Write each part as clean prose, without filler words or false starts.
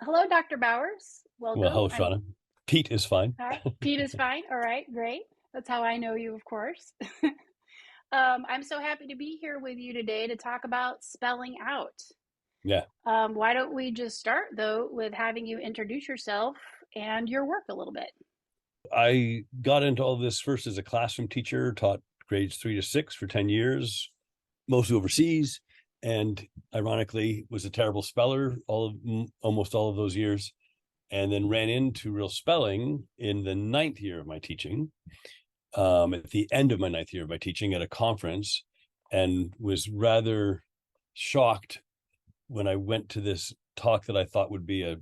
Hello, Dr. Bowers. Well, Welcome. hello, Shawna. Pete is fine. Hi. Pete is fine. All right, great. That's how I know you, of course. I'm so happy to be here with you today to talk about spelling out. Yeah. Why don't we just start, though, with having you introduce yourself and your work a little bit? I got into all this first as a classroom teacher, taught grades 3 to 6 for 10 years, mostly overseas, and ironically was a terrible speller almost all of those years, and then ran into real spelling in the ninth year of my teaching, at the end of my ninth year of my teaching at a conference, and was rather shocked when I went to this talk that I thought would be a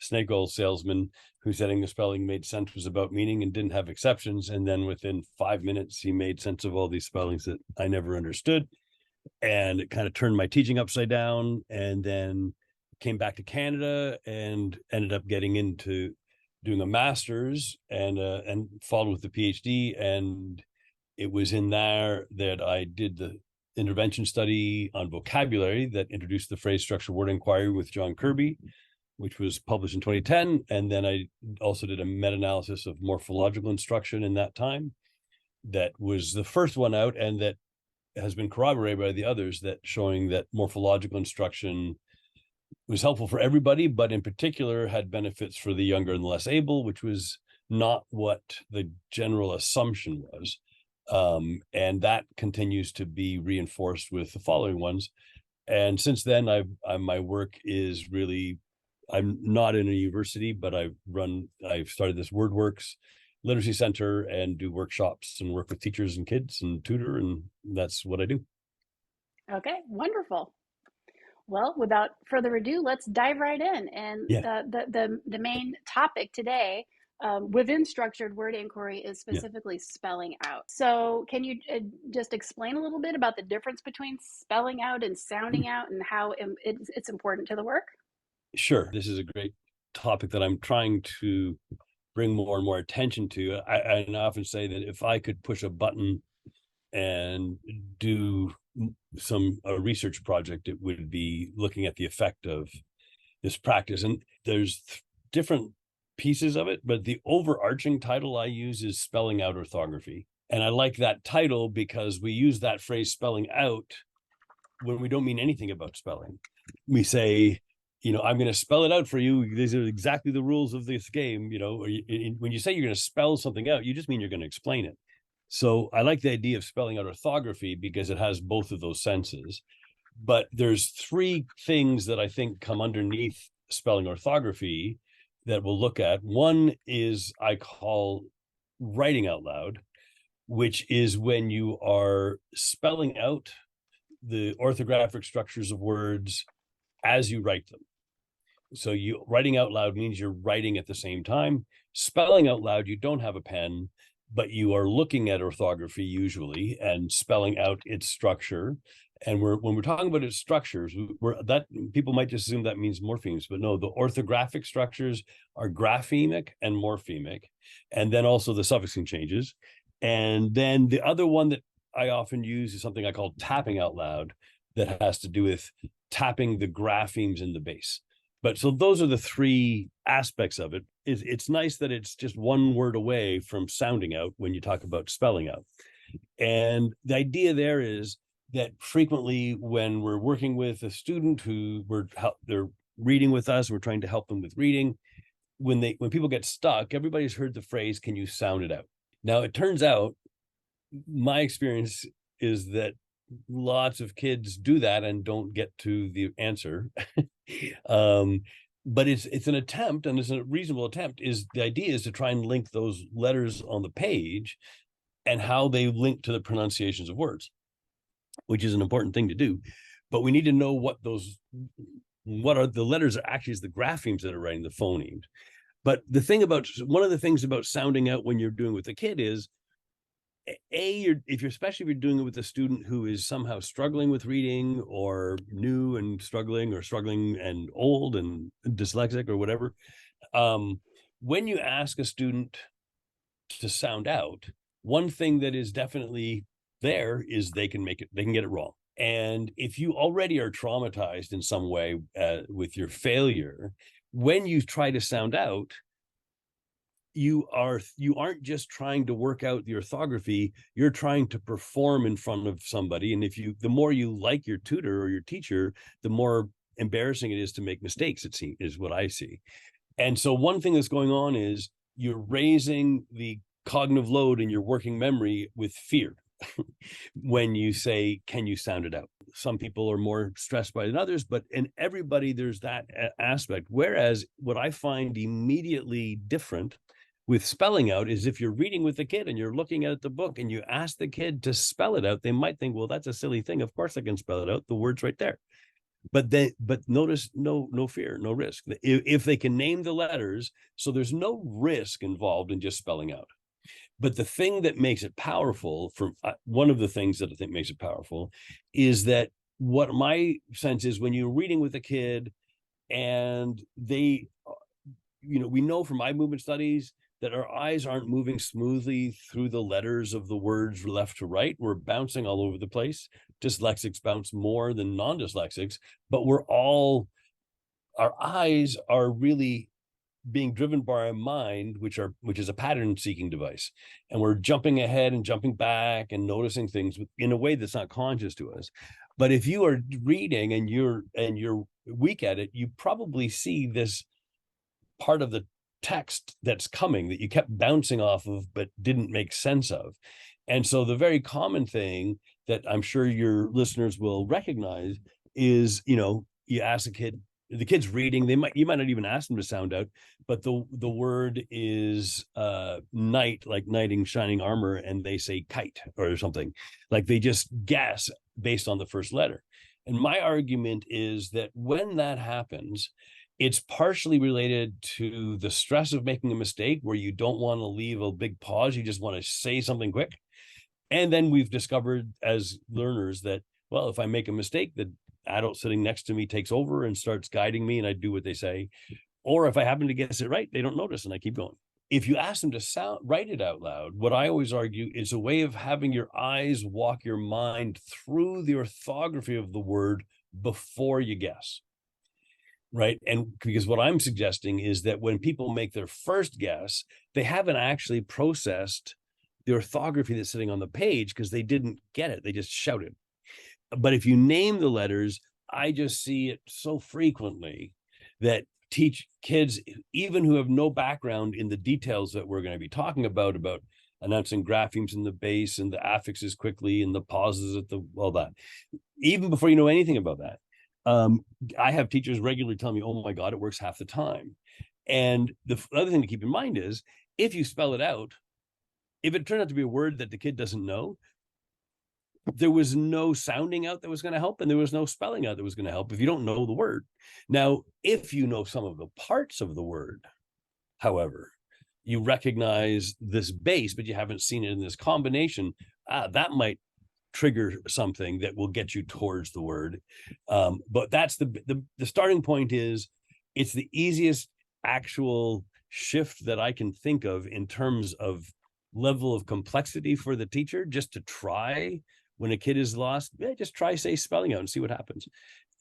snake oil salesman who saying the spelling made sense was about meaning and didn't have exceptions. And then within 5 minutes, he made sense of all these spellings that I never understood. And it kind of turned my teaching upside down. And then came back to Canada and ended up getting into doing a master's and followed with the PhD. And it was in there that I did the intervention study on vocabulary that introduced the phrase structured word inquiry with John Kirby, which was published in 2010. And then I also did a meta-analysis of morphological instruction in that time. That was the first one out, and that has been corroborated by the others, that showing that morphological instruction was helpful for everybody, but in particular had benefits for the younger and the less able, which was not what the general assumption was. And that continues to be reinforced with the following ones. And since then, my work is really, I'm not in a university, but I've started this WordWorks Literacy Center and do workshops and work with teachers and kids and tutor, and that's what I do. Okay, wonderful. Well, without further ado, let's dive right in. And Yeah, the main topic today within structured word inquiry is yeah, specifically spelling out. So, can you just explain a little bit about the difference between spelling out and sounding out and how it's important to the work? sure. This is a great topic that I'm trying to bring more and more attention to. I often say that if I could push a button and do some a research project, it would be looking at the effect of this practice. And there's different pieces of it, but the overarching title I use is spelling out orthography. And I like that title because we use that phrase spelling out when we don't mean anything about spelling. We say, I'm going to spell it out for you. These are exactly the rules of this game. When you say you're going to spell something out, you just mean you're going to explain it. So I like the idea of spelling out orthography because it has both of those senses. But there's three things that I think come underneath spelling orthography that we'll look at. One is I call writing out loud, which is when you are spelling out the orthographic structures of words as you write them. So you writing out loud means you're writing at the same time. Spelling out loud, you don't have a pen, but you are looking at orthography usually and spelling out its structure. And when we're talking about its structures, that people might just assume that means morphemes, but no, the orthographic structures are graphemic and morphemic, and then also the suffixing changes. And then the other one that I often use is something I call tapping out loud, that has to do with tapping the graphemes in the base. But so those are the three aspects of it. It's nice that it's just one word away from sounding out when you talk about spelling out. And the idea there is that frequently when we're working with a student who they're reading with us, we're trying to help them with reading. When people get stuck, everybody's heard the phrase, "Can you sound it out?" Now, it turns out my experience is that lots of kids do that and don't get to the answer. But it's an attempt, and it's a reasonable attempt. Is the idea is to try and link those letters on the page and how they link to the pronunciations of words, which is an important thing to do. But we need to know what are the letters are actually is the graphemes that are writing the phonemes. But one of the things about sounding out when you're doing with a kid is especially if you're doing it with a student who is somehow struggling with reading, or new and struggling and old and dyslexic or whatever, when you ask a student to sound out, one thing that is definitely there is they can get it wrong. And if you already are traumatized in some way with your failure, when you try to sound out, you aren't just trying to work out the orthography, you're trying to perform in front of somebody. And the more you like your tutor or your teacher, the more embarrassing it is to make mistakes, it seems, is what I see. And so one thing that's going on is you're raising the cognitive load in your working memory with fear. When you say, can you sound it out? Some people are more stressed by it than others, but in everybody, there's that aspect. Whereas what I find immediately different with spelling out is if you're reading with the kid and you're looking at the book and you ask the kid to spell it out, they might think, well, that's a silly thing. Of course I can spell it out. The word's right there. But notice, no fear, no risk. If they can name the letters, so there's no risk involved in just spelling out. But the thing that makes it powerful, one of the things that I think makes it powerful, is that what my sense is when you're reading with a kid and they, we know from eye movement studies that our eyes aren't moving smoothly through the letters of the words left to right. We're bouncing all over the place. Dyslexics bounce more than non-dyslexics, but our eyes are really being driven by our mind, which is a pattern seeking device. And we're jumping ahead and jumping back and noticing things in a way that's not conscious to us. But if you are reading and you're weak at it, you probably see this part of the text that's coming that you kept bouncing off of but didn't make sense of. And so the very common thing that I'm sure your listeners will recognize is, you ask the kid's reading, you might not even ask them to sound out, but the word is knight, like knight in shining armor, and they say kite or something. Like they just guess based on the first letter. And my argument is that when that happens, it's partially related to the stress of making a mistake where you don't want to leave a big pause. You just want to say something quick. And then we've discovered as learners that, well, if I make a mistake, the adult sitting next to me takes over and starts guiding me and I do what they say. Or if I happen to guess it right, they don't notice and I keep going. If you ask them to write it out loud, what I always argue is a way of having your eyes walk your mind through the orthography of the word before you guess. Right. And because what I'm suggesting is that when people make their first guess, they haven't actually processed the orthography that's sitting on the page because they didn't get it. They just shouted. But if you name the letters, I just see it so frequently that teach kids, even who have no background in the details that we're going to be talking about announcing graphemes in the base and the affixes quickly and the pauses at all that, even before you know anything about that. I have teachers regularly tell me, oh my God, it works half the time. And the other thing to keep in mind is if you spell it out, if it turned out to be a word that the kid doesn't know, there was no sounding out that was going to help, and there was no spelling out that was going to help if you don't know the word. Now, if you know some of the parts of the word, however, you recognize this base, but you haven't seen it in this combination, that might trigger something that will get you towards the word. But that's the starting point is it's the easiest actual shift that I can think of in terms of level of complexity for the teacher, just to try when a kid is lost, just try say spelling out and see what happens.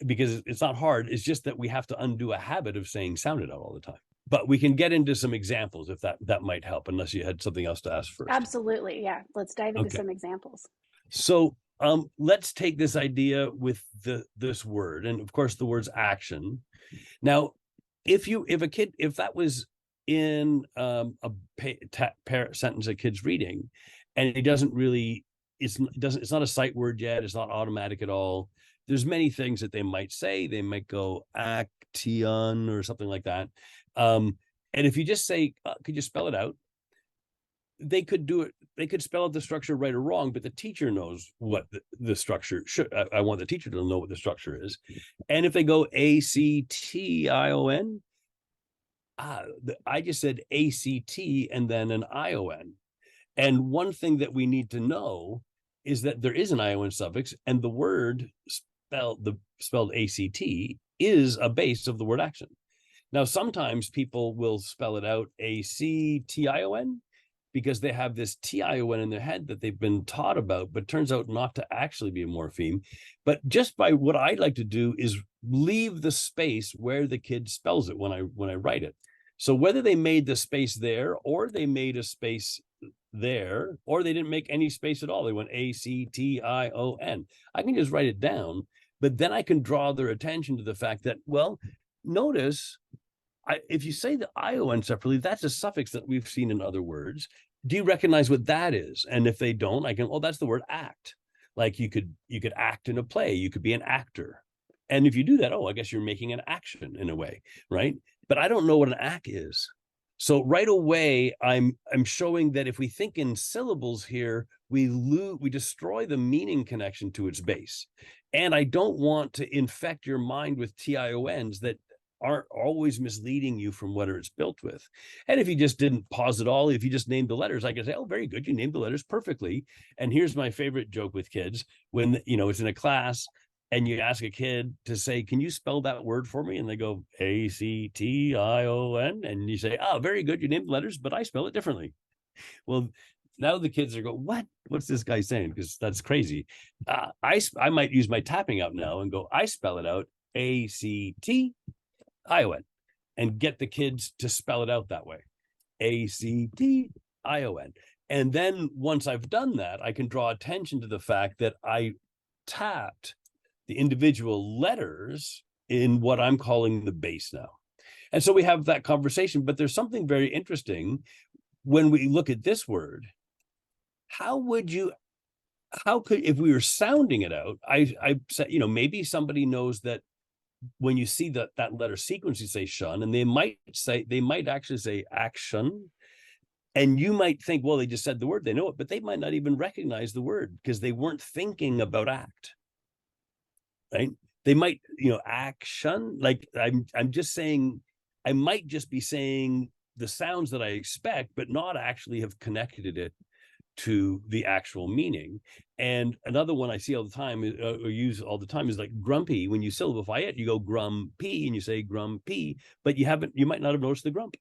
Because it's not hard. It's just that we have to undo a habit of saying sound it out all the time. But we can get into some examples if that might help, unless you had something else to ask first. Absolutely. Yeah. Let's dive into some examples. So let's take this idea with this word, and of course the word's action. Now, if that was in a sentence a kid's reading, and it doesn't really, it's not a sight word yet, it's not automatic at all. There's many things that they might say. They might go action or something like that. And if you just say, could you spell it out? They could do it. They could spell out the structure right or wrong, but the teacher knows what the structure should. I want the teacher to know what the structure is. And if they go ACTION, I just said ACT and then an ION. And one thing that we need to know is that there is an ION suffix, and the word spelled ACT is a base of the word action. Now, sometimes people will spell it out ACTION, because they have this TION in their head that they've been taught about, but turns out not to actually be a morpheme. But just by what I like to do is leave the space where the kid spells it when I write it. So whether they made the space there, or they made a space there, or they didn't make any space at all, they went ACTION, I can just write it down, but then I can draw their attention to the fact that, well, notice if you say the ION separately, that's a suffix that we've seen in other words. Do you recognize what that is? And if they don't, I can, oh, that's the word act. Like you could act in a play, you could be an actor. And if you do that, oh, I guess you're making an action in a way, right? But I don't know what an act is. So right away, I'm showing that if we think in syllables here, we destroy the meaning connection to its base. And I don't want to infect your mind with TIONs that aren't always misleading you from what it's built with. And if you just didn't pause at all, if you just named the letters, I could say, oh, very good, you named the letters perfectly. And here's my favorite joke with kids: when it's in a class and you ask a kid to say, can you spell that word for me? And they go ACTION. And you say, oh, very good, you named the letters, but I spell it differently. Well, now the kids are going, what's this guy saying? Because that's crazy. I might use my tapping out now and go, I spell it out ACTION, and get the kids to spell it out that way. ACTION. And then once I've done that, I can draw attention to the fact that I tapped the individual letters in what I'm calling the base now. And so we have that conversation, but there's something very interesting when we look at this word. How could, if we were sounding it out, I said, maybe somebody knows that when you see that letter sequence, you say shun, and they might actually say action. And you might think, well, they just said the word, they know it, but they might not even recognize the word because they weren't thinking about act, right? They might, action, like I'm just saying, I might just be saying the sounds that I expect, but not actually have connected it to the actual meaning. And another one I see all the time, or use all the time, is like grumpy. When you syllabify it, you go grumpy and you say grumpy, but you might not have noticed the grump,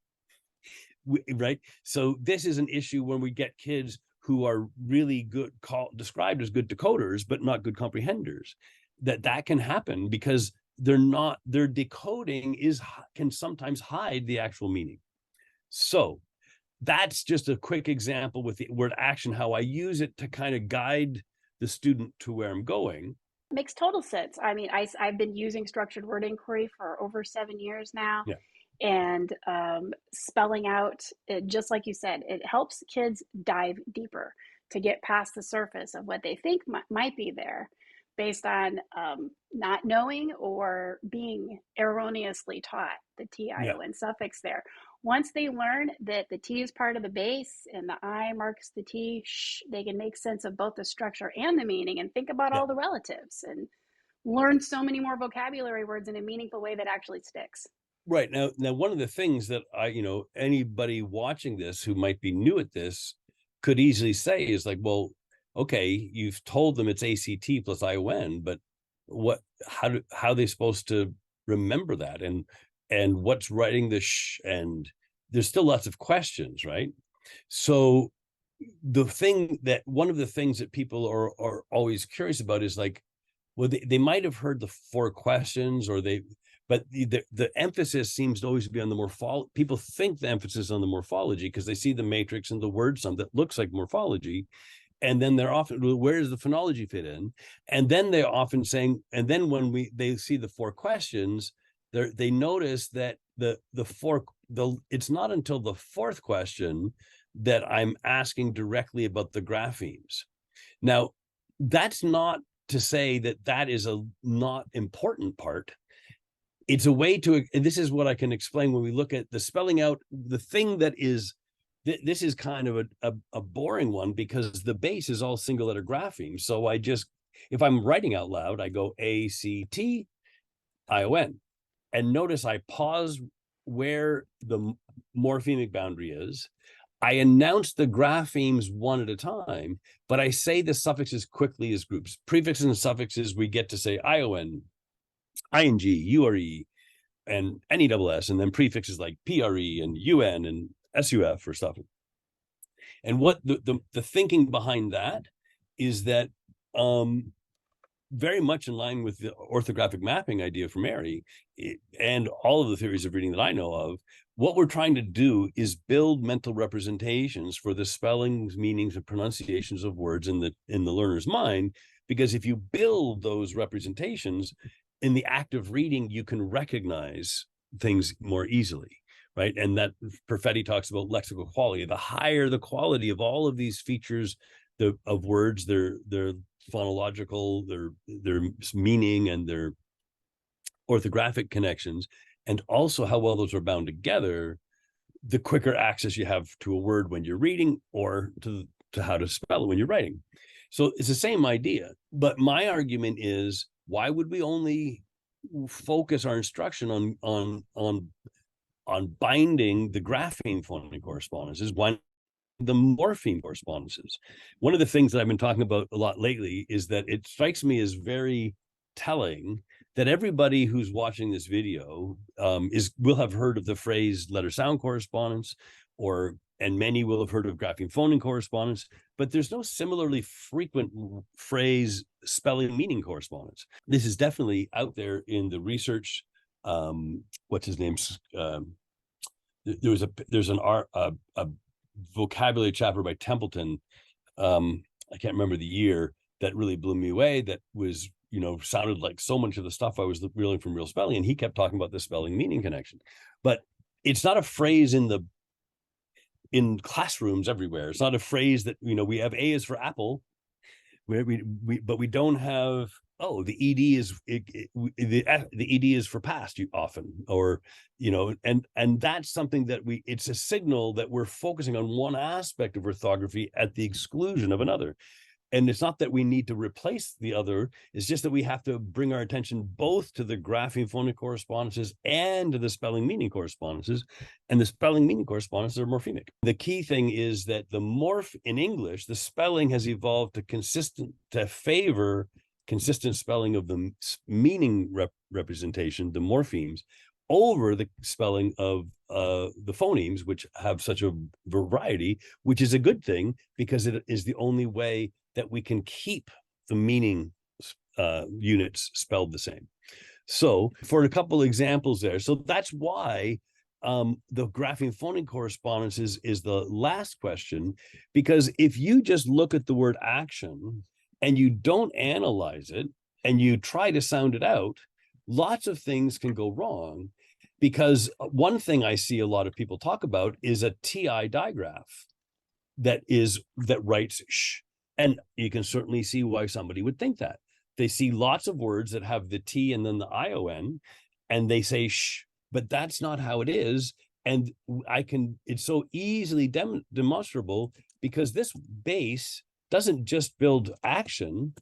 right? So this is an issue when we get kids who are really good, described as good decoders, but not good comprehenders. That can happen because their decoding can sometimes hide the actual meaning. So that's just a quick example with the word action, how I use it to kind of guide the student to where I'm going. Makes total sense. I mean, I've been using structured word inquiry for over 7 years now. Yeah. And spelling out, just like you said, it helps kids dive deeper to get past the surface of what they think might be there based on not knowing or being erroneously taught the TION suffix there. Once they learn that the T is part of the base and the I marks the T, they can make sense of both the structure and the meaning and think about all the relatives and learn so many more vocabulary words in a meaningful way that actually sticks. Right. Now, one of the things that anybody watching this who might be new at this could easily say is like, well, okay, you've told them it's ACT plus ION, but how are they supposed to remember that? And what's writing the sh? And there's still lots of questions, right? So one of the things that people are always curious about is like, well, they might have heard the 4 questions, but the emphasis seems to always be on the morphology. People think the emphasis on the morphology because they see the matrix and the word sum that looks like morphology. And then they're often, where does the phonology fit in? And then they're often saying, and then when they see the 4 questions, they notice that it's not until the 4th question that I'm asking directly about the graphemes. Now, that's not to say that is a not important part. It's a way to, and this is what I can explain when we look at the spelling out, the thing that is, this is kind of a boring one because the base is all single letter grapheme. So if I'm writing out loud, I go ACTION. And notice I pause where the morphemic boundary is. I announce the graphemes one at a time, but I say the suffixes quickly as groups. Prefixes and suffixes, we get to say ION, ING, URE, and NESS, and then prefixes like PRE and UN and SUF or stuff. And what the thinking behind that is that very much in line with the orthographic mapping idea from Mary and all of the theories of reading that I know of, what we're trying to do is build mental representations for the spellings, meanings, and pronunciations of words in the learner's mind. Because if you build those representations in the act of reading, you can recognize things more easily, right? And that Perfetti talks about lexical quality. The higher the quality of all of these features of words, their phonological, their meaning, and their orthographic connections, and also how well those are bound together, the quicker access you have to a word when you're reading, or to how to spell it when you're writing. So it's the same idea. But my argument is, why would we only focus our instruction on binding the grapheme phonemic correspondences? Why the morpheme correspondences? One of the things that I've been talking about a lot lately is that it strikes me as very telling that everybody who's watching this video will have heard of the phrase letter sound correspondence, and many will have heard of grapheme phoneme correspondence, but there's no similarly frequent phrase spelling meaning correspondence. This is definitely out there in the research. What's his name? There's a vocabulary chapter by Templeton. I can't remember the year, that really blew me away. That was, sounded like so much of the stuff I was reeling from Real Spelling. And he kept talking about the spelling meaning connection, but it's not a phrase in classrooms everywhere. It's not a phrase that, we have A is for apple, but we don't have, the ed is the ed is for past often, or and that's something that it's a signal that we're focusing on one aspect of orthography at the exclusion of another. And it's not that we need to replace the other, it's just that we have to bring our attention both to the grapheme phonemic correspondences and to the spelling meaning correspondences. And the spelling meaning correspondences are morphemic. The key thing is that the morph in English, the spelling has evolved to favor consistent spelling of the meaning representation, the morphemes, over the spelling of the phonemes, which have such a variety, which is a good thing, because it is the only way that we can keep the meaning units spelled the same. So for a couple examples there, so that's why the grapheme phoneme correspondence is the last question, because if you just look at the word action and you don't analyze it and you try to sound it out, lots of things can go wrong. Because one thing I see a lot of people talk about is a TI digraph that writes sh. And you can certainly see why somebody would think that. They see lots of words that have the T and then the ION, and they say sh, but that's not how it is. And it's so easily demonstrable, because this base doesn't just build action,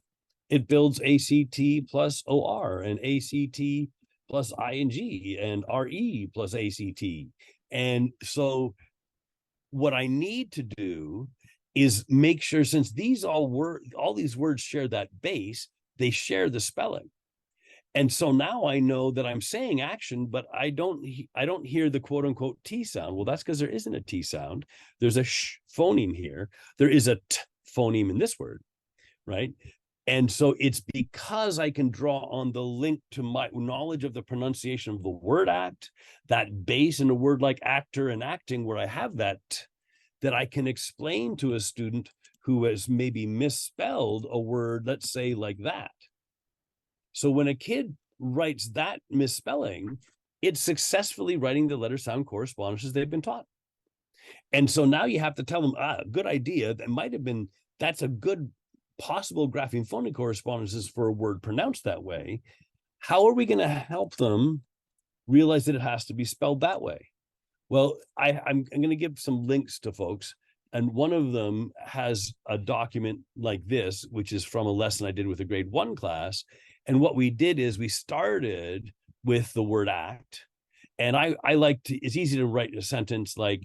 it builds ACT plus OR and ACT plus ING and RE plus ACT. And so what I need to do is make sure, since all these words share that base, they share the spelling. And so now I know that I'm saying action, but I don't hear the quote unquote T sound. Well, that's because there isn't a T sound. There's a sh phoneme here. There is a T phoneme in this word, right? And so it's because I can draw on the link to my knowledge of the pronunciation of the word act, that base in a word like actor and acting, where I have that I can explain to a student who has maybe misspelled a word, let's say like that. So when a kid writes that misspelling, it's successfully writing the letter sound correspondences they've been taught. And so now you have to tell them, good idea. That's a good possible grapheme phonemic correspondences for a word pronounced that way. How are we going to help them realize that it has to be spelled that way? Well, I'm going to give some links to folks, and one of them has a document like this, which is from a lesson I did with a grade 1 class. And what we did is we started with the word act, and I like to, it's easy to write a sentence like,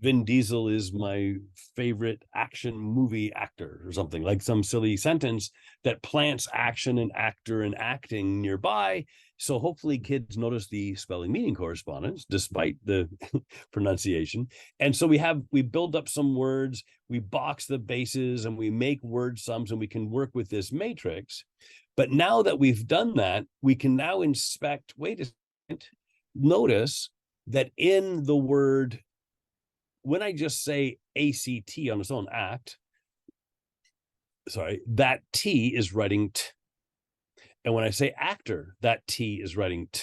Vin Diesel is my favorite action movie actor or something, like some silly sentence that plants action and actor and acting nearby. So hopefully kids notice the spelling meaning correspondence despite the pronunciation. And so we build up some words, we box the bases, and we make word sums, and we can work with this matrix. But now that we've done that, we can now inspect, wait a second, notice that in the word, when I just say ACT on its own, act, that T is writing T. And when I say actor, that T is writing T.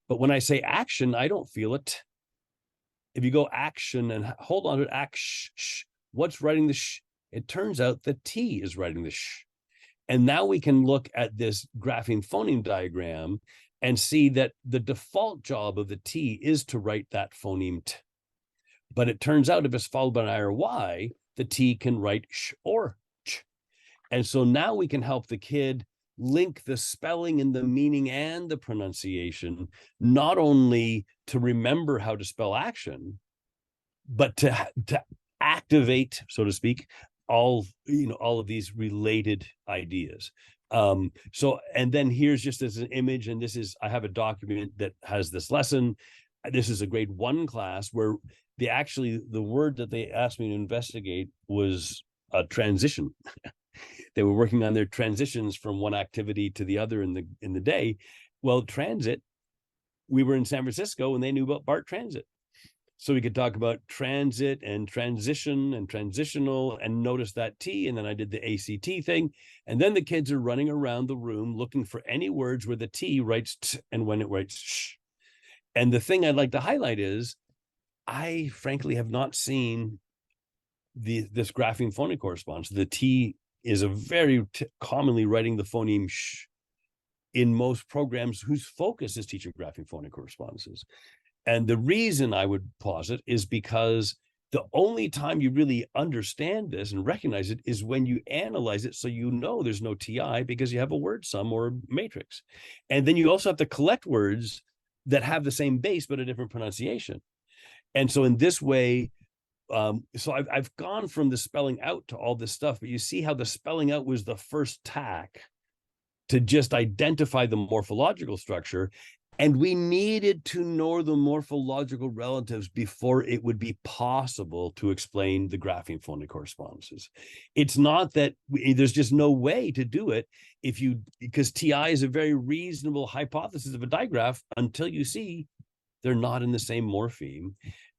But when I say action, I don't feel it. If you go action and hold on to it, what's writing the sh? It turns out the T is writing the sh. And now we can look at this grapheme phoneme diagram and see that the default job of the T is to write that phoneme T. But it turns out if it's followed by an I or Y, the T can write sh or ch. And so now we can help the kid link the spelling and the meaning and the pronunciation, not only to remember how to spell action, but to activate, so to speak, all of these related ideas. So, and then here's just as an image, and I have a document that has this lesson. This is a grade 1 class where the word that they asked me to investigate was a transition. They were working on their transitions from one activity to the other in the day. Well, transit, we were in San Francisco and they knew about BART transit. So we could talk about transit and transition and transitional and notice that T. And then I did the ACT thing. And then the kids are running around the room looking for any words where the T writes T and when it writes sh. And the thing I'd like to highlight is I frankly have not seen this grapheme phoneme correspondence. The T is a very commonly writing the phoneme sh in most programs whose focus is teaching grapheme phoneme correspondences. And the reason I would posit is because the only time you really understand this and recognize it is when you analyze it, so you know there's no TI because you have a word sum or a matrix. And then you also have to collect words that have the same base but a different pronunciation. And so in this way, so I've gone from the spelling out to all this stuff, but you see how the spelling out was the first tack to just identify the morphological structure. And we needed to know the morphological relatives before it would be possible to explain the grapheme phoneme correspondences. It's not that there's just no way to do it because TI is a very reasonable hypothesis of a digraph until you see they're not in the same morpheme.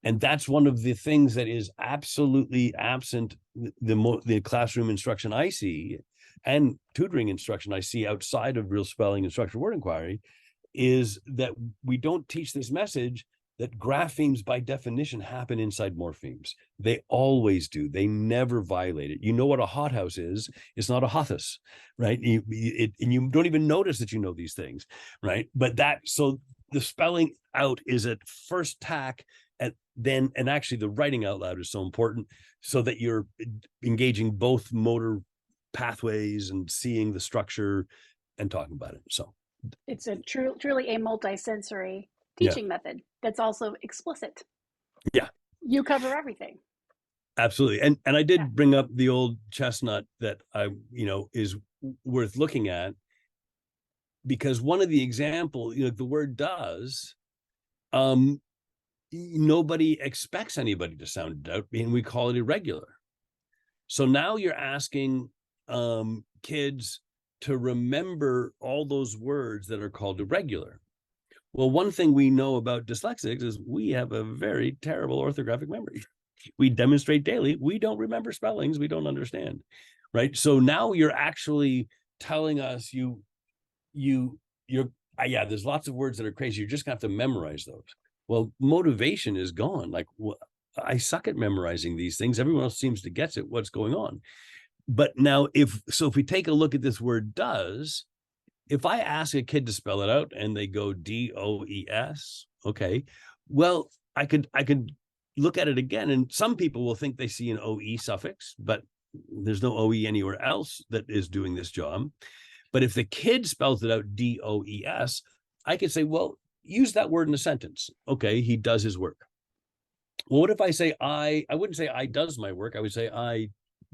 And that's one of the things that is absolutely absent the classroom instruction I see and tutoring instruction I see outside of real spelling and structured word inquiry, is that we don't teach this message that graphemes by definition happen inside morphemes. They always do. They never violate it. You know what a hothouse is. It's not a hothus, right? And you don't even notice that you know these things, right? So the spelling out is at first tack, and actually the writing out loud is so important so that you're engaging both motor pathways and seeing the structure and talking about it. So it's truly a multisensory yeah, teaching method that's also explicit. yeah, You cover everything. absolutely. And I did Yeah. bring up the old chestnut that is worth looking at, because one of the example, the word does, nobody expects anybody to sound it out, and we call it irregular. So now you're asking kids to remember all those words that are called irregular. Well, one thing we know about dyslexics is we have a very terrible orthographic memory. We demonstrate daily. We don't remember spellings we don't understand, right? So now you're actually telling us there's lots of words that are crazy. You're just gonna have to memorize those. Well, motivation is gone. Like, well, I suck at memorizing these things. Everyone else seems to get it. What's going on? But now, if we take a look at this word does, if I ask a kid to spell it out and they go DOES, okay, well, I could look at it again, and some people will think they see an OE suffix, but there's no OE anywhere else that is doing this job. But if the kid spells it out DOES, I could say, well, use that word in a sentence. Okay, he does his work. Well, what if I say I wouldn't say I does my work. I would say I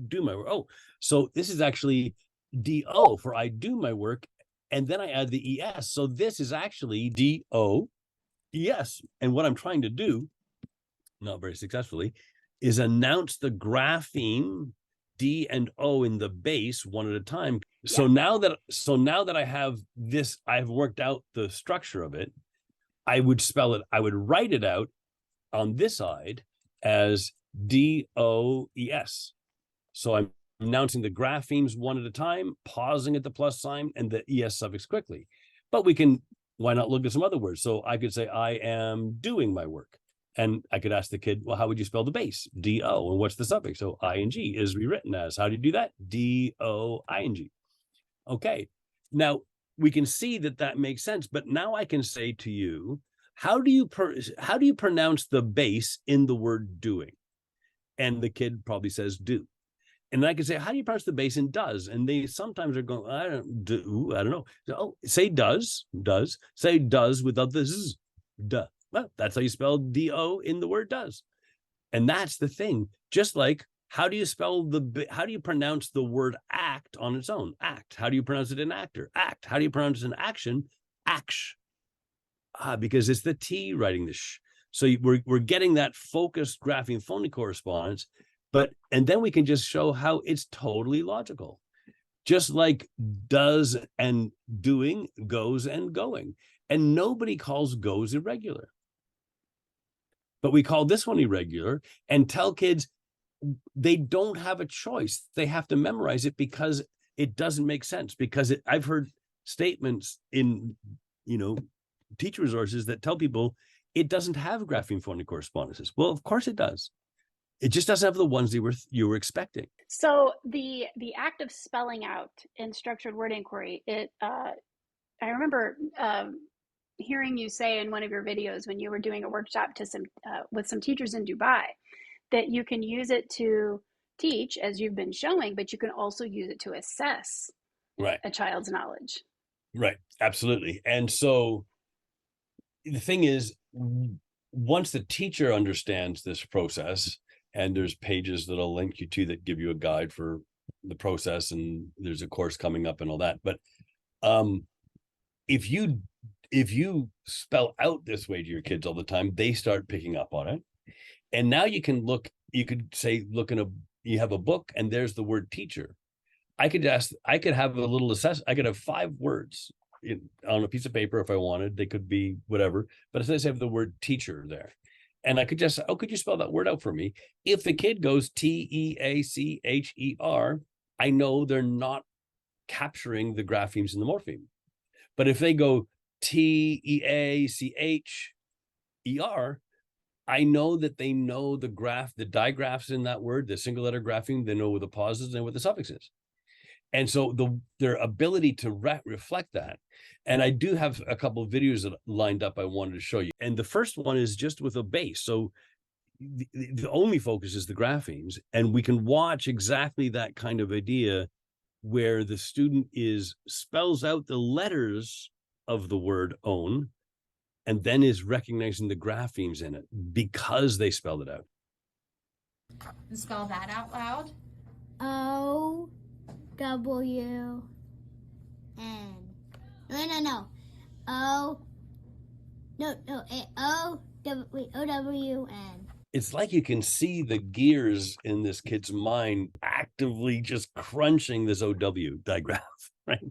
do my work. Oh, so this is actually DO for I do my work. And then I add the ES. So this is actually DOES. And what I'm trying to do, not very successfully, is announce the grapheme D and O in the base one at a time. So now that I have this, I've worked out the structure of it, I would write it out on this side as DOES. So I'm announcing the graphemes one at a time, pausing at the plus sign and the ES suffix quickly. But why not look at some other words? So I could say, I am doing my work. And I could ask the kid, well, how would you spell the base? D-O. And what's the suffix? So ing is rewritten as, how do you do that? D-O-I-N-G. Okay. Now we can see that makes sense. But now I can say to you, how do you pronounce the base in the word doing? And the kid probably says do. And I can say, how do you pronounce the base in does? And they sometimes are going, I don't know. So, say does. Say does without the z, duh. Well, that's how you spell D-O in the word does. And that's the thing. Just like, how do you pronounce the word act on its own? Act. How do you pronounce it in actor? Act. How do you pronounce an action? Action. Because it's the T writing the sh. So we're getting that focused grapheme phonic correspondence, and then we can just show how it's totally logical. Just like does and doing, goes and going. And nobody calls goes irregular. But we call this one irregular and tell kids they don't have a choice. They have to memorize it because it doesn't make sense. Because I've heard statements in, teacher resources that tell people it doesn't have grapheme phonic correspondences. Well, of course it does. It just doesn't have the ones you were expecting. So the act of spelling out in structured word inquiry, I remember hearing you say in one of your videos when you were doing a workshop with some teachers in Dubai, that you can use it to teach, as you've been showing, but you can also use it to assess a child's knowledge. Right, absolutely. And so the thing is, once the teacher understands this process, and there's pages that I'll link you to that give you a guide for the process, and there's a course coming up and all that. But if you spell out this way to your kids all the time, they start picking up on it. And now you could say, you have a book and there's the word teacher. I could have a little I could have 5 words on a piece of paper if I wanted. They could be whatever, but it says I have the word teacher there. And I could just say, could you spell that word out for me? If the kid goes T-E-A-C-H-E-R, I know they're not capturing the graphemes and the morpheme. But if they go T-E-A-C-H-E-R, I know that they know the digraphs in that word, the single letter grapheme, they know where the pauses and what the suffix is. And so their ability to reflect that. And I do have a couple of videos that lined up I wanted to show you. And the first one is just with a base. So the only focus is the graphemes. And we can watch exactly that kind of idea where the student spells out the letters of the word own and then is recognizing the graphemes in it because they spelled it out. Spell that out loud. O-W-N. No. O-W-N. It's like you can see the gears in this kid's mind actively just crunching this OW digraph, right?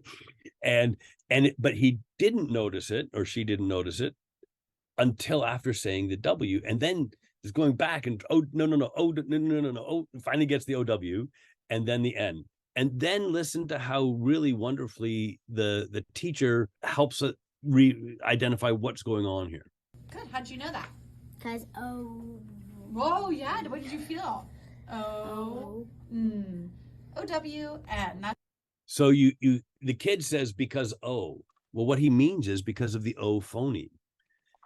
But he didn't notice it, or she didn't notice it until after saying the W, and then is going back and finally gets the OW, and then the N, and then listen to how really wonderfully the teacher helps it identify what's going on here. Good. How'd you know that? Because Whoa, yeah. What did you feel? O-W-N. So the kid says because O. Well, what he means is because of the O phoneme,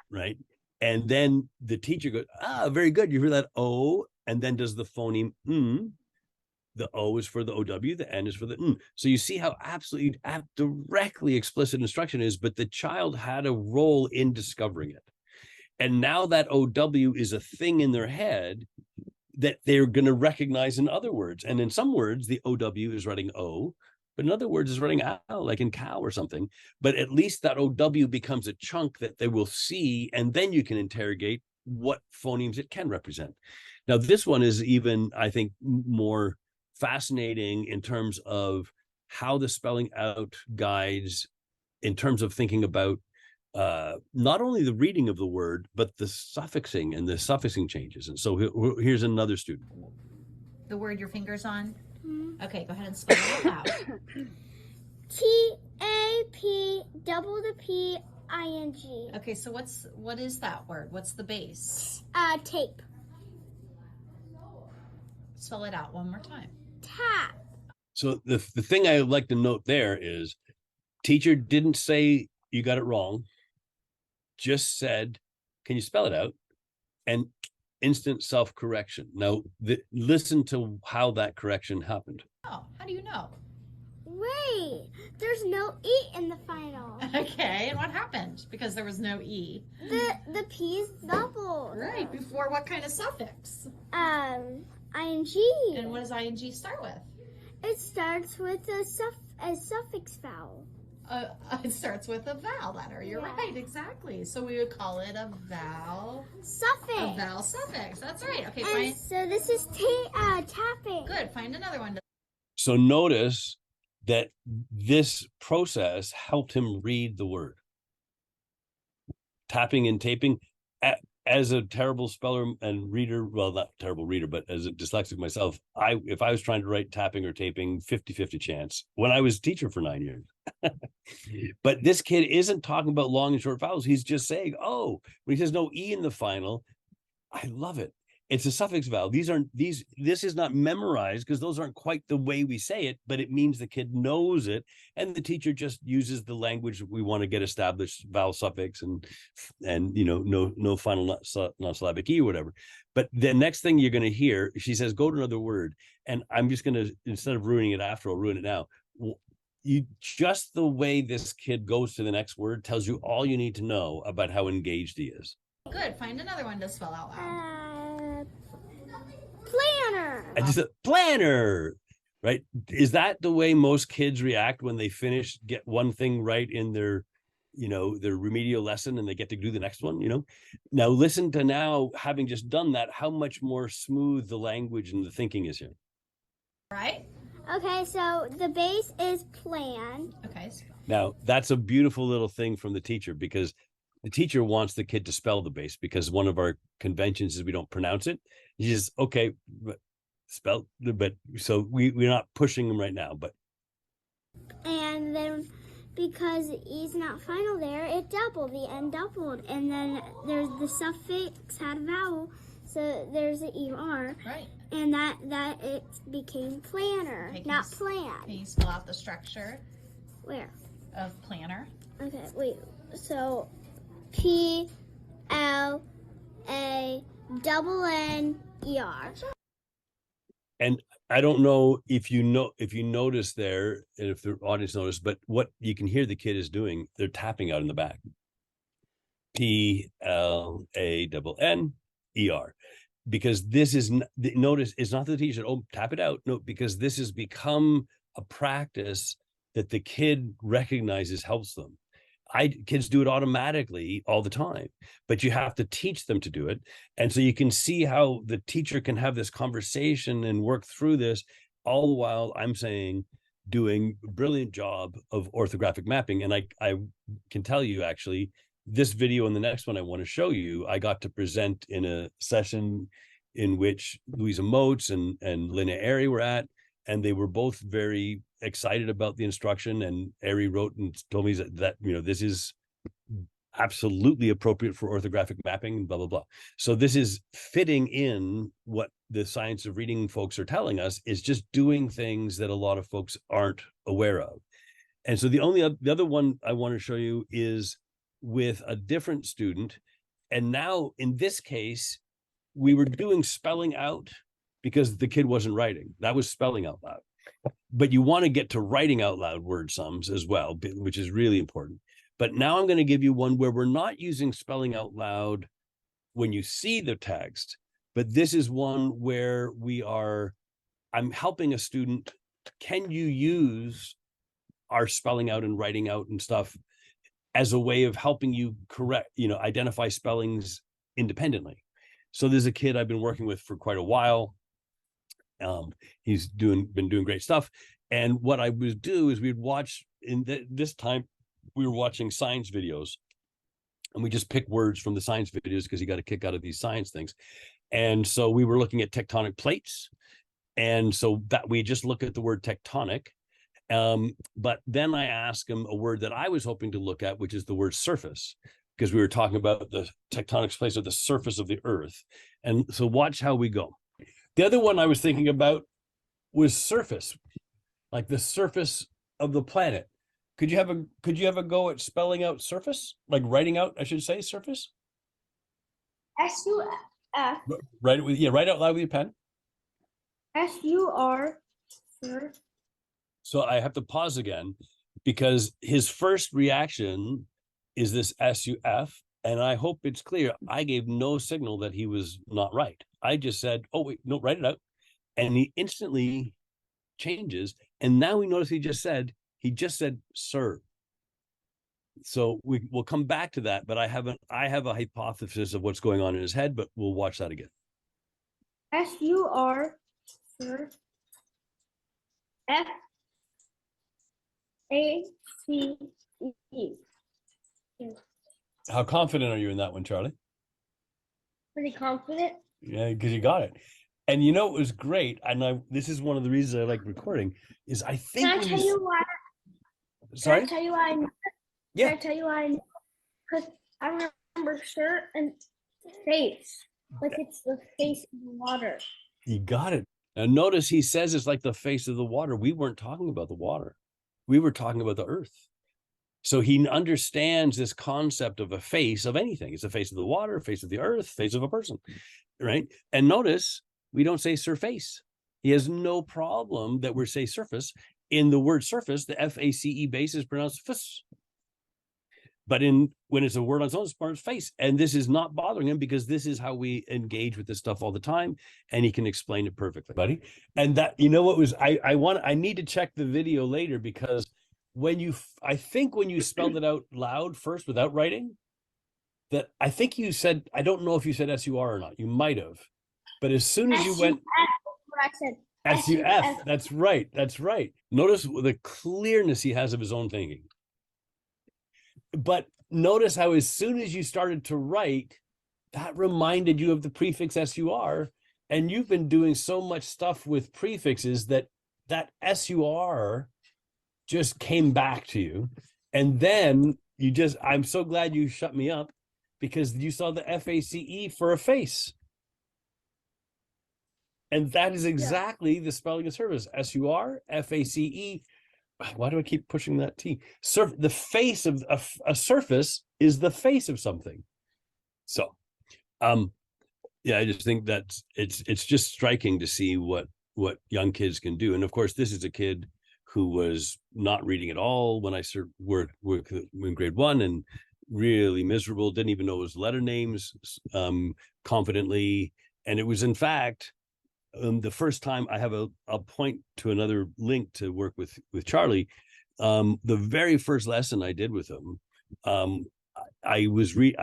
right? And then the teacher goes, very good. You hear that O, and then does the phoneme The O is for the OW, the N is for the N. So you see how absolutely directly explicit instruction is, but the child had a role in discovering it. And now that OW is a thing in their head that they're going to recognize in other words. And in some words, the OW is writing O, but in other words, is writing ow, like in cow or something. But at least that OW becomes a chunk that they will see, and then you can interrogate what phonemes it can represent. Now, this one is even, I think, more fascinating in terms of how the spelling out guides, in terms of thinking about not only the reading of the word, but the suffixing and the suffixing changes. And so here's another student. The word your finger's on? Hmm. Okay, go ahead and spell it out loud. TAP double the PING. Okay, so what is that word? What's the base? Tape. Spell it out one more time. Tap. So the thing I would like to note there is teacher didn't say you got it wrong, just said, can you spell it out? And instant self-correction. Now, listen to how that correction happened. Oh, how do you know? Wait, there's no E in the final. Okay, and what happened? Because there was no E. The P is doubled. Right, before what kind of suffix? ING. And what does ing start with? It starts with a suffix vowel. It starts with a vowel letter. You're Yeah. right, exactly. So we would call it a vowel. Suffix. A vowel suffix. That's right. Okay, And fine. so this is tapping. Good. Find another one. So notice that this process helped him read the word. Tapping and taping. As a terrible speller and reader, well, not terrible reader, but as a dyslexic myself, if I was trying to write tapping or taping, 50-50 chance when I was a teacher for 9 years. But this kid isn't talking about long and short vowels. He's just saying, oh, when he says no E in the final, I love it. It's a suffix vowel. This is not memorized because those aren't quite the way we say it, but it means the kid knows it. And the teacher just uses the language we want to get established, vowel suffix and no final non-syllabic E or whatever. But the next thing you're going to hear, she says, go to another word. And I'm just going to, instead of ruining it after, I'll ruin it now. Just the way this kid goes to the next word tells you all you need to know about how engaged he is. Good. Find another one to spell out loud. Planner. I just said planner, right? Is that the way most kids react when they get one thing right in their remedial lesson and they get to do the next one, Now listen to now, having just done that, how much more smooth the language and the thinking is here. Right? Okay, so the base is plan. Okay. Now that's a beautiful little thing from the teacher, because the teacher wants the kid to spell the base, because one of our conventions is we don't pronounce it. He just, okay, spell, but so we're not pushing them right now, but. And then because E's not final there, it doubled, the N doubled. And then there's the suffix had a vowel, so there's an ER. Right. And that it became planner, Okay, not Can plan. you spell out the structure Where? of planner? Okay, wait. So PLANNER. And I don't know if you notice there, and if the audience noticed, but what you can hear the kid is doing, they're tapping out in the back. PLANNER. Because this is, notice, it's not that the teacher said, oh, tap it out. No, because this has become a practice that the kid recognizes helps them. Kids do it automatically all the time, but you have to teach them to do it. And so you can see how the teacher can have this conversation and work through this, all the while I'm saying doing a brilliant job of orthographic mapping. And I can tell you, actually, this video and the next one I want to show you, I got to present in a session in which Louisa Moats and Lynna Airy were at, and they were both very excited about the instruction. And Airy wrote and told me that this is absolutely appropriate for orthographic mapping and blah, blah, blah. So this is fitting in what the science of reading folks are telling us, is just doing things that a lot of folks aren't aware of. And so the other one I want to show you is with a different student. And now in this case, we were doing spelling out because the kid wasn't writing. That was spelling out loud. But you want to get to writing out loud word sums as well, which is really important. But now I'm going to give you one where we're not using spelling out loud when you see the text, but this is one where I'm helping a student. Can you use our spelling out and writing out and stuff as a way of helping you identify spellings independently? So there's a kid I've been working with for quite a while. He's been doing great stuff. And what I would do is we'd watch this time we were watching science videos, and we just pick words from the science videos because he got a kick out of these science things. And so we were looking at tectonic plates. And so that we just look at the word tectonic. But then I asked him a word that I was hoping to look at, which is the word surface, because we were talking about the tectonic plates of the surface of the earth. And so watch how we go. The other one I was thinking about was surface, like the surface of the planet. Could you have a go at spelling out surface, like writing out, I should say, surface? SUF. Write out loud with your pen. SUR. So I have to pause again because his first reaction is this SUF, and I hope it's clear. I gave no signal that he was not right. I just said, "Oh wait, no, write it out," and he instantly changes. And now we notice he just said, "Sir." So we'll come back to that, but I have a hypothesis of what's going on in his head, but we'll watch that again. SUR. Sir. FACE. How confident are you in that one, Charlie? Pretty confident. Yeah, because you got it. And you know it was great, and this is one of the reasons I like recording, is I think Can I tell you why? Sorry? Can I tell you why? Yeah. Can I tell you why? Because I remember shirt and face. Like it's the face of the water. You got it. Now notice he says it's like the face of the water. We weren't talking about the water. We were talking about the earth. So he understands this concept of a face of anything. It's a face of the water, face of the earth, face of a person, right? And notice we don't say surface. He has no problem that we say surface. In the word surface, the FACE base is pronounced fus. But when it's a word on its own, it's pronounced face. And this is not bothering him because this is how we engage with this stuff all the time. And he can explain it perfectly, buddy. And that, you know what was, I need to check the video later because I think when you spelled it out loud first without writing, that I think you said, I don't know if you said SUR or not. You might have. But as soon as you went, I said SUF, that's right. That's right. Notice the clearness he has of his own thinking. But notice how as soon as you started to write, that reminded you of the prefix SUR. And you've been doing so much stuff with prefixes that SUR just came back to you. And then I'm so glad you shut me up because you saw the FACE for a face. And that is exactly the spelling of surface. SUR, FACE. Why do I keep pushing that T? The face of a surface is the face of something. So, yeah, I just think that it's just striking to see what young kids can do. And of course, this is a kid who was not reading at all when I worked in grade 1 and really miserable, didn't even know his letter names confidently. And it was, in fact, the first time I have a point to another link to work with Charlie. The very first lesson I did with him, I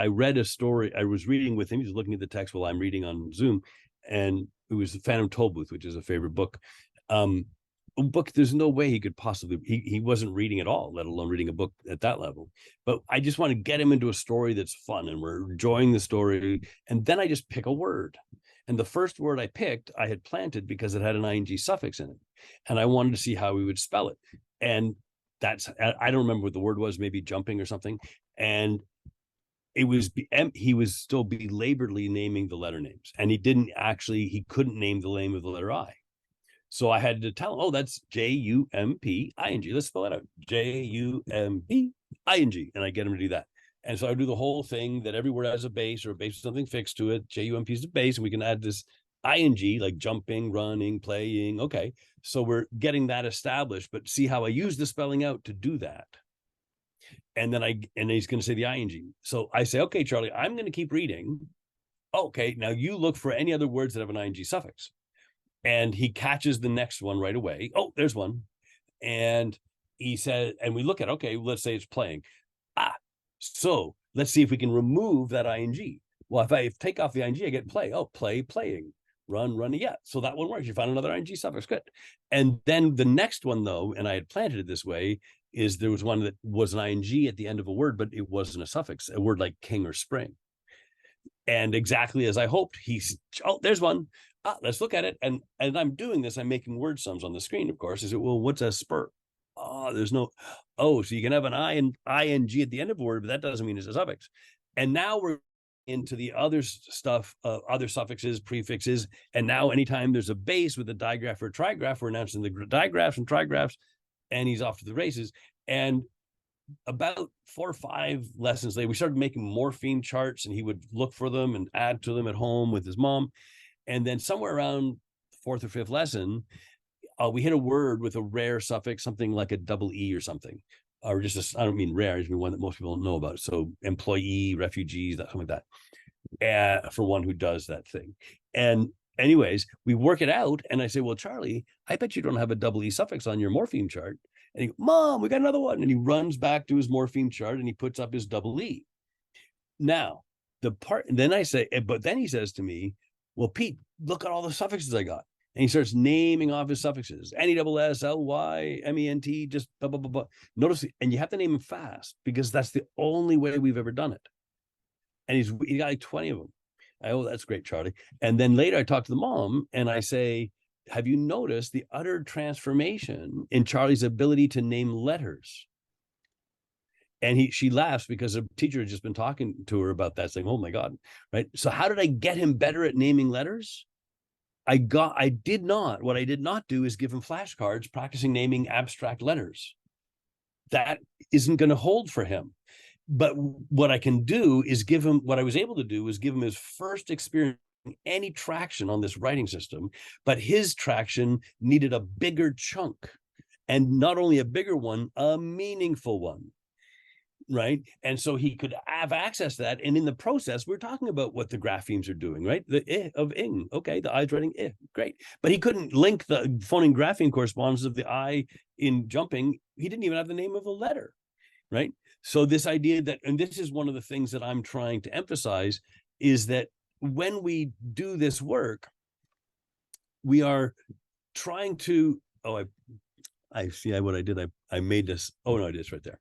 read a story. I was reading with him. He was looking at the text while I'm reading on Zoom, and it was Phantom Tollbooth, which is a favorite book. A book there's no way he could possibly. He wasn't reading at all, let alone reading a book at that level. But I just want to get him into a story that's fun, and we're enjoying the story. And then I just pick a word. And the first word I picked, I had planted because it had an ing suffix in it. And I wanted to see how we would spell it. And I don't remember what the word was, maybe jumping or something. And he was still belaboredly naming the letter names. And he couldn't name the name of the letter I. So I had to tell him, oh, that's Jumping. Let's spell it out. Jumping. And I get him to do that. And so I do the whole thing that every word has a base or a base with something fixed to it. JUMP is the base, and we can add this ing, like jumping, running, playing. Okay, so we're getting that established, but see how I use the spelling out to do that. And then he's going to say the ing. So I say, okay, Charlie, I'm going to keep reading, Okay, now you look for any other words that have an ing suffix. And he catches the next one right away. Oh, there's one. And he said, and we look at, okay, let's say it's playing. So let's see if we can remove that ing. Well, if I take off the ing, I get play. Oh, play, playing, run, running. Yeah, so that one works. You found another ing suffix. Good. And then the next one, though, and I had planted it this way, is there was one that was an ing at the end of a word, but it wasn't a suffix, a word like king or spring. And exactly as I hoped, there's one. Let's look at it. And I'm doing this, I'm making word sums on the screen, of course. Is it, well, what's a spur? Oh, there's no, so you can have an I and ing at the end of a word, but that doesn't mean it's a suffix. And now we're into the other stuff, other suffixes, prefixes. And now anytime there's a base with a digraph or a trigraph, we're announcing the digraphs and trigraphs, and he's off to the races. And about 4 or 5 lessons later, we started making morpheme charts, and he would look for them and add to them at home with his mom. And then somewhere around 4th or 5th lesson, we hit a word with a rare suffix, something like a double E or something, or just I don't mean rare, I mean one that most people don't know about. So employee, refugees, that something like that, for one who does that thing. And anyways, we work it out, and I say, well, Charlie, I bet you don't have a double E suffix on your morpheme chart. And he goes, Mom, we got another one. And he runs back to his morpheme chart and he puts up his double E. Now, then I say, but then he says to me, well, Pete, look at all the suffixes I got. And he starts naming off his suffixes, NESS, LY, MENT, just blah, blah, blah, blah. Notice, and you have to name them fast because that's the only way we've ever done it. And he got like 20 of them. Oh, that's great, Charlie. And then later I talk to the mom and I say, have you noticed the utter transformation in Charlie's ability to name letters? And she laughs because a teacher had just been talking to her about that, saying, oh my God, right? So how did I get him better at naming letters? What I did not do is give him flashcards practicing naming abstract letters. That isn't going to hold for him. But what I can do is what I was able to do was give him his first experience any traction on this writing system, but his traction needed a bigger chunk, and not only a bigger one, a meaningful one, right? And so he could have access to that. And in the process, we're talking about what the graphemes are doing, right? The I of ing, okay, the I's writing I, great. But he couldn't link the phoneme grapheme correspondence of the I in jumping. He didn't even have the name of a letter, right? So this idea that, and this is one of the things that I'm trying to emphasize, is that when we do this work, we are trying to, I see what I did. I made this. Oh no, it is right there.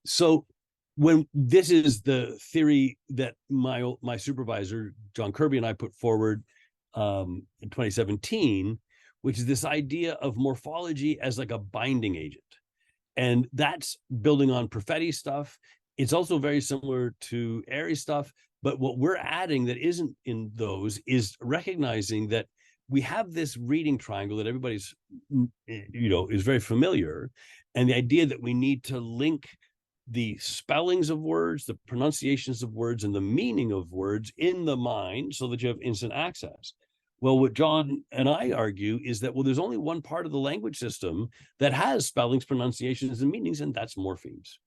So when this is the theory that my supervisor, John Kirby, and I put forward in 2017, which is this idea of morphology as like a binding agent. And that's building on Perfetti stuff. It's also very similar to Airy stuff. But what we're adding that isn't in those is recognizing that we have this reading triangle that everybody's, is very familiar. And the idea that we need to link the spellings of words, the pronunciations of words, and the meaning of words in the mind so that you have instant access. Well, what John and I argue is that, well, there's only one part of the language system that has spellings, pronunciations, and meanings, and that's morphemes.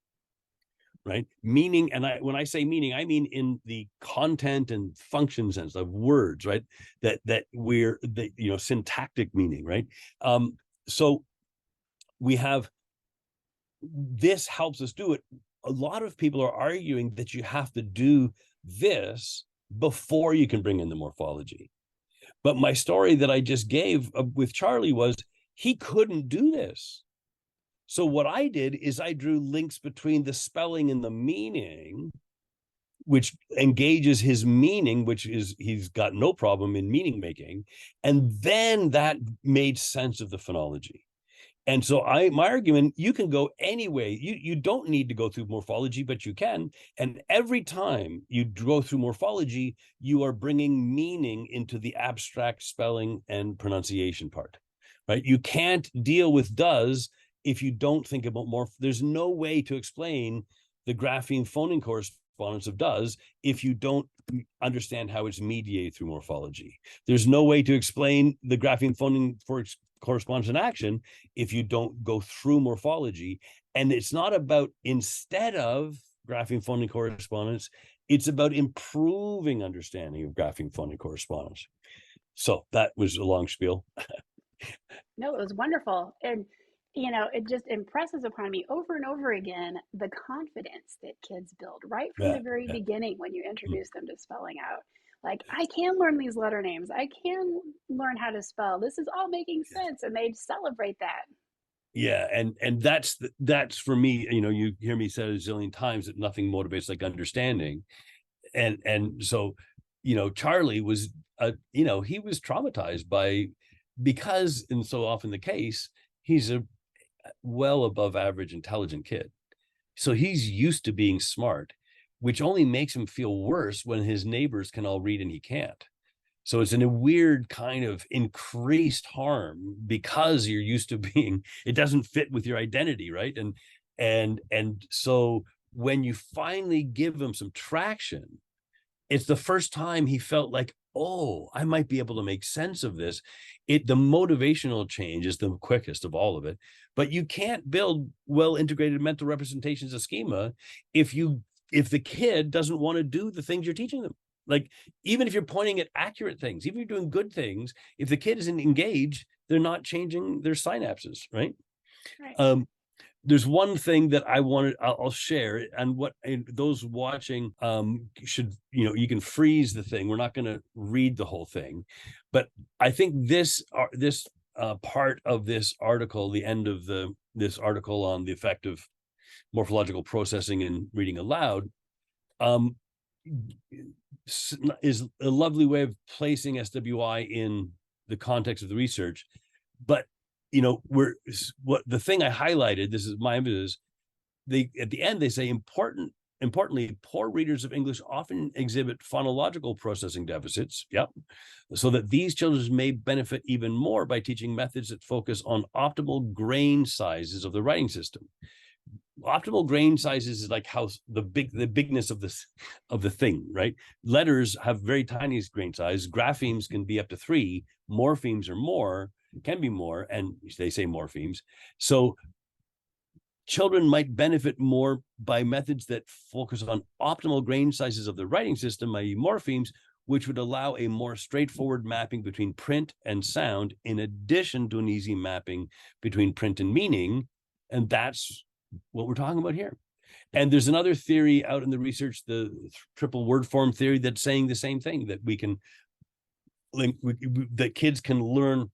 Right? Meaning, and when I say meaning, I mean in the content and function sense of words, right? That we're the syntactic meaning, right? So we have, this helps us do it. A lot of people are arguing that you have to do this before you can bring in the morphology. But my story that I just gave with Charlie was he couldn't do this. So what I did is I drew links between the spelling and the meaning, which engages his meaning, which is he's got no problem in meaning making. And then that made sense of the phonology. And so my argument, you can go any way. You don't need to go through morphology, but you can. And every time you go through morphology, you are bringing meaning into the abstract spelling and pronunciation part, right? You can't deal with does if you don't think about there's no way to explain the grapheme phoneme correspondence of does if you don't understand how it's mediated through morphology. There's no way to explain the grapheme phoneme correspondence in action if you don't go through morphology. And it's not about instead of grapheme phoneme correspondence, It's about improving understanding of grapheme phonic correspondence. So that was a long spiel. No, it was wonderful. And, it just impresses upon me over and over again the confidence that kids build right from Yeah, the very yeah. beginning when you introduce them to spelling out. Like, I can learn these letter names. I can learn how to spell. This is all making sense. And they celebrate that. Yeah, and that's for me, you hear me say it a zillion times that nothing motivates like understanding. And so, Charlie was he was traumatized by, because, and so often the case, he's a well above average intelligent kid. So he's used to being smart, which only makes him feel worse when his neighbors can all read and he can't. So it's in a weird kind of increased harm because you're used to being, it doesn't fit with your identity, right? And so when you finally give him some traction, it's the first time he felt like, oh, I might be able to make sense of this. The motivational change is the quickest of all of it. But you can't build well integrated mental representations of schema if the kid doesn't want to do the things you're teaching them. Like, even if you're pointing at accurate things, even if you're doing good things, if the kid isn't engaged, they're not changing their synapses, right? Right. There's one thing that I'll share, and those watching should, you can freeze the thing. We're not going to read the whole thing, but I think this part of this article, the end of this article on the effect of morphological processing and reading aloud, is a lovely way of placing SWI in the context of the research. But the thing I highlighted, this is my emphasis, at the end they say, importantly, poor readers of English often exhibit phonological processing deficits. Yep. So that these children may benefit even more by teaching methods that focus on optimal grain sizes of the writing system. Optimal grain sizes is like how the bigness of the thing, right? Letters have very tiny grain size. Graphemes can be up to 3. Morphemes are more, can be more, and they say morphemes. So children might benefit more by methods that focus on optimal grain sizes of the writing system, i.e. morphemes, which would allow a more straightforward mapping between print and sound, in addition to an easy mapping between print and meaning. And that's what we're talking about here. And there's another theory out in the research, the triple word form theory, that's saying the same thing, that we can link, that kids can learn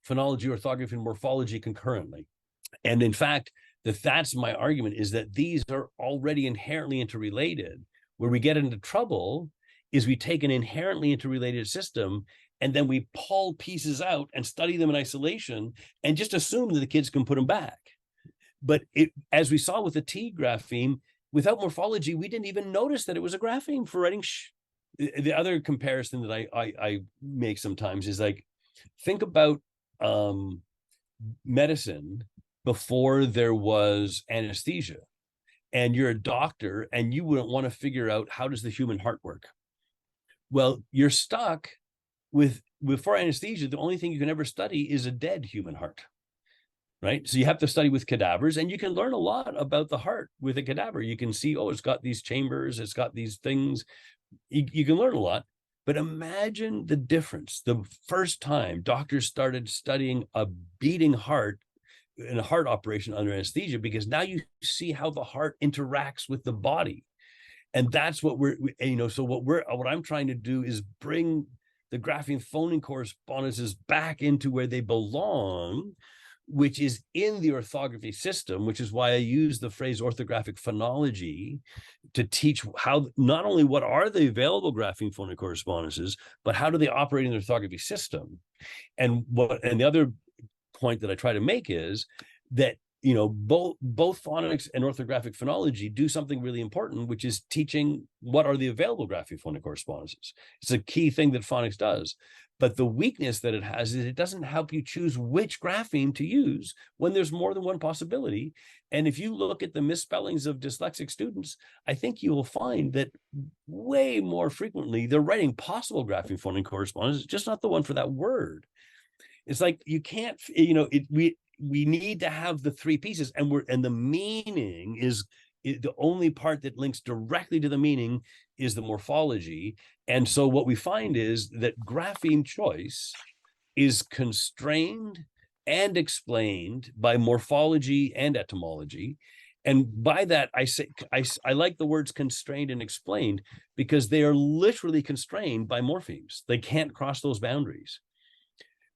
phonology, orthography, and morphology concurrently. And in fact, that's my argument, is that these are already inherently interrelated. Where we get into trouble is we take an inherently interrelated system and then we pull pieces out and study them in isolation and just assume that the kids can put them back. But as we saw with the T grapheme, without morphology, we didn't even notice that it was a grapheme for writing sh. The other comparison that I make sometimes is like, think about medicine before there was anesthesia, and you're a doctor and you wouldn't want to figure out how does the human heart work. Well, you're stuck with, before anesthesia, the only thing you can ever study is a dead human heart. Right. So you have to study with cadavers, and you can learn a lot about the heart with a cadaver. You can see, oh, it's got these chambers, it's got these things. You can learn a lot. But imagine the difference. The first time doctors started studying a beating heart in a heart operation under anesthesia, because now you see how the heart interacts with the body. And that's what so what I'm trying to do is bring the grapheme phoneme correspondences back into where they belong, which is in the orthography system, which is why I use the phrase orthographic phonology to teach how, not only what are the available grapheme phoneme correspondences, but how do they operate in the orthography system. And the other point that I try to make is that, both phonics and orthographic phonology do something really important, which is teaching what are the available grapheme phoneme correspondences. It's a key thing that phonics does. But the weakness that it has is it doesn't help you choose which grapheme to use when there's more than one possibility. And if you look at the misspellings of dyslexic students, I think you will find that way more frequently they're writing possible grapheme phoneme correspondence, just not the one for that word. It's like, you can't, we need to have the 3 pieces, and the meaning is the only part that links directly to the meaning is the morphology. And so what we find is that grapheme choice is constrained and explained by morphology and etymology. And by that, I say I like the words constrained and explained, because they are literally constrained by morphemes. They can't cross those boundaries.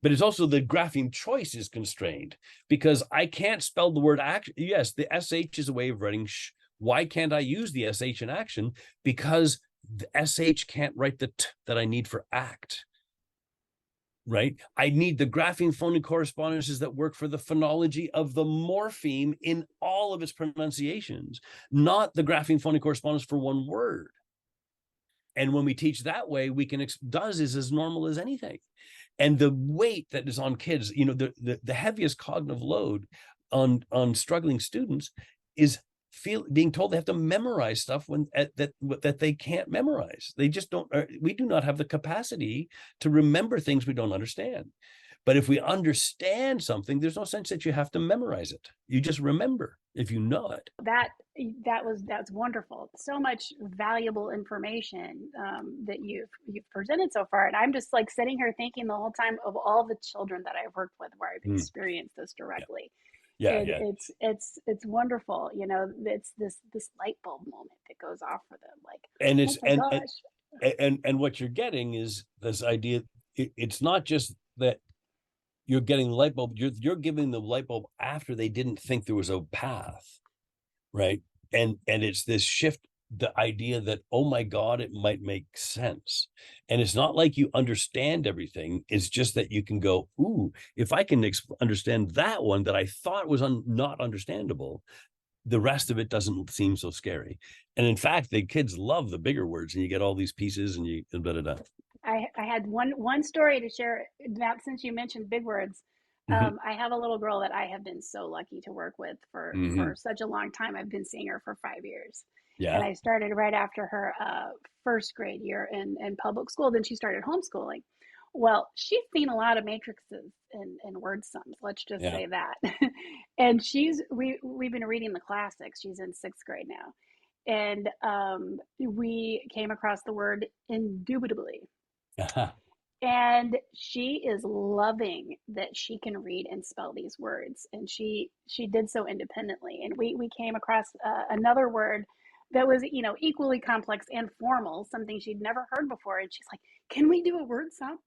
But it's also the grapheme choice is constrained, because I can't spell the word action. Yes, the SH is a way of writing sh. Why can't I use the SH in action? Because the SH can't write the T that I need for act. Right? I need the grapheme phoneme correspondences that work for the phonology of the morpheme in all of its pronunciations, not the grapheme phoneme correspondence for one word. And when we teach that way, we can does is as normal as anything. And the weight that is on kids, you know, the heaviest cognitive load on struggling students is being told they have to memorize stuff that they can't memorize. They just don't. We do not have the capacity to remember things we don't understand. But if we understand something, there's no sense that you have to memorize it. You just remember if you know it. That's wonderful. So much valuable information that you've presented so far, and I'm just like sitting here thinking the whole time of all the children that I've worked with where I've experienced this directly. Yeah, It's wonderful. You know, it's this light bulb moment that goes off for them. Like, and it's oh my gosh. and what you're getting is this idea. It's not just that you're getting the light bulb. You're giving the light bulb after they didn't think there was a path, right? And it's this shift, the idea that, oh my God, it might make sense. And it's not like you understand everything. It's just that you can go, ooh, if I can understand that one that I thought was not understandable, the rest of it doesn't seem so scary. And in fact, the kids love the bigger words, and you get all these pieces, and you da. I had one story to share. That since you mentioned big words, I have a little girl that I have been so lucky to work with for such a long time. I've been seeing her for 5 years. Yeah. And I started right after her first grade year in public school. Then she started homeschooling. Well, she's seen a lot of matrices and word sums. Let's just say that. And we've been reading the classics. She's in 6th grade now. And we came across the word indubitably. And she is loving that she can read and spell these words, and she did so independently. And we came across another word that was, you know, equally complex and formal, something she'd never heard before, and she's like, can we do a word sum?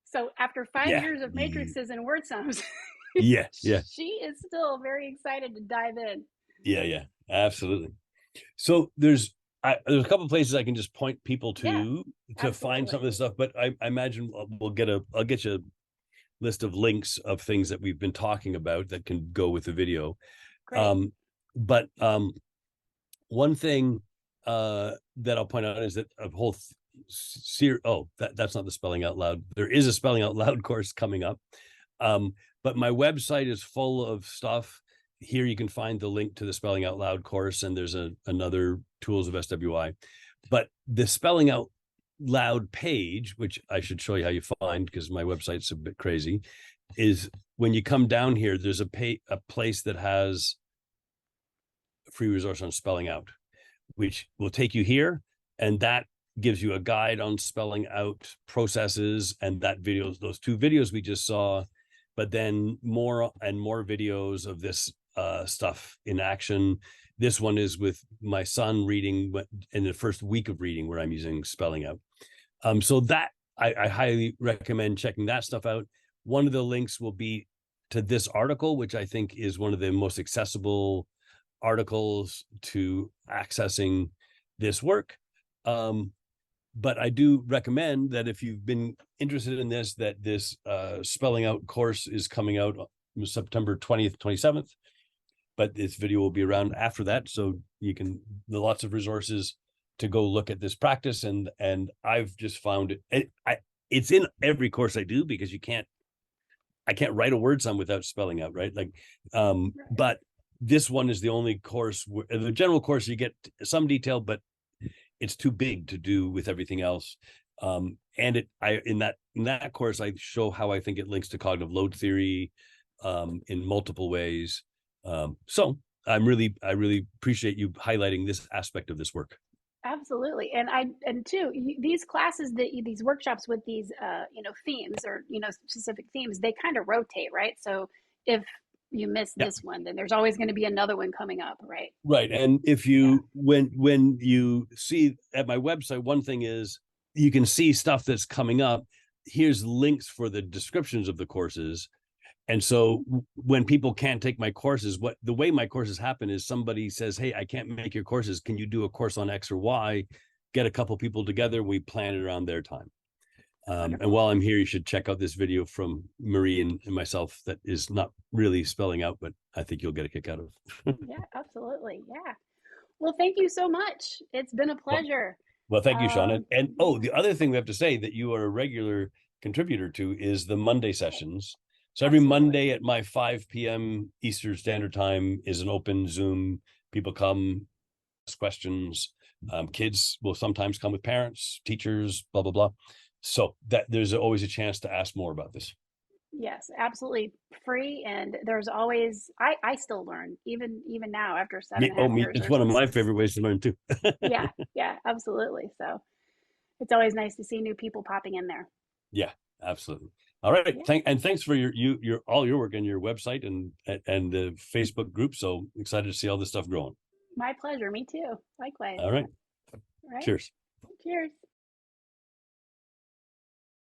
So after 5 years of matrices and word sums, she is still very excited to dive in. Yeah, absolutely. So there's a couple of places I can just point people to find some of this stuff, but I imagine I'll get you a list of links of things that we've been talking about that can go with the video. Great. But one thing that I'll point out is that a whole that's not the Spelling Out Loud. There is a Spelling Out Loud course coming up, but my website is full of stuff. Here you can find the link to the Spelling Out Loud course, and there's another Tools of SWI. But the Spelling Out Loud page, which I should show you how you find because my website's a bit crazy, is when you come down here, there's a place that has a free resource on spelling out, which will take you here, and that gives you a guide on spelling out processes, and that those 2 videos we just saw, but then more and more videos of this stuff in action. This one is with my son reading in the first week of reading, where I'm using Spelling Out. So that I highly recommend checking that stuff out. One of the links will be to this article, which I think is one of the most accessible articles to accessing this work. But I do recommend that if you've been interested in this, that this Spelling Out course is coming out September 20th, 27th. But this video will be around after that, so you can lots of resources to go look at this practice. And I've just found it's in every course I do, because I can't write a word sum without spelling out, right? Like, but this one is the only course where the general course you get some detail, but it's too big to do with everything else. And in that course, I show how I think it links to cognitive load theory in multiple ways. So I really appreciate you highlighting this aspect of this work. Absolutely. And too, these classes, these workshops with these, themes or, specific themes, they kind of rotate, right? So if you miss Yeah. this one, then there's always going to be another one coming up, right? Right. And if you, when you see at my website, one thing is you can see stuff that's coming up. Here's links for the descriptions of the courses. And so when people can't take my courses, the way my courses happen is somebody says, hey, I can't make your courses. Can you do a course on X or Y? Get a couple people together. We plan it around their time. And while I'm here, you should check out this video from Marie and myself that is not really spelling out, but I think you'll get a kick out of. Yeah, absolutely. Yeah. Well, thank you so much. It's been a pleasure. Well, thank you, Shawna. And the other thing we have to say that you are a regular contributor to is the Monday sessions. So every Monday at my 5 p.m. Eastern Standard Time is an open Zoom. People come, ask questions. Kids will sometimes come with parents, teachers, blah, blah, blah. So that there's always a chance to ask more about this. Yes, absolutely free. And there's always, I still learn, even now after 7.5 years. It's one of my favorite ways to learn too. Yeah, absolutely. So it's always nice to see new people popping in there. Yeah, absolutely. All right. Yeah. Thanks for your all your work on your website and the Facebook group. So excited to see all this stuff growing. My pleasure. Me too. Likewise. All right. Cheers. Cheers.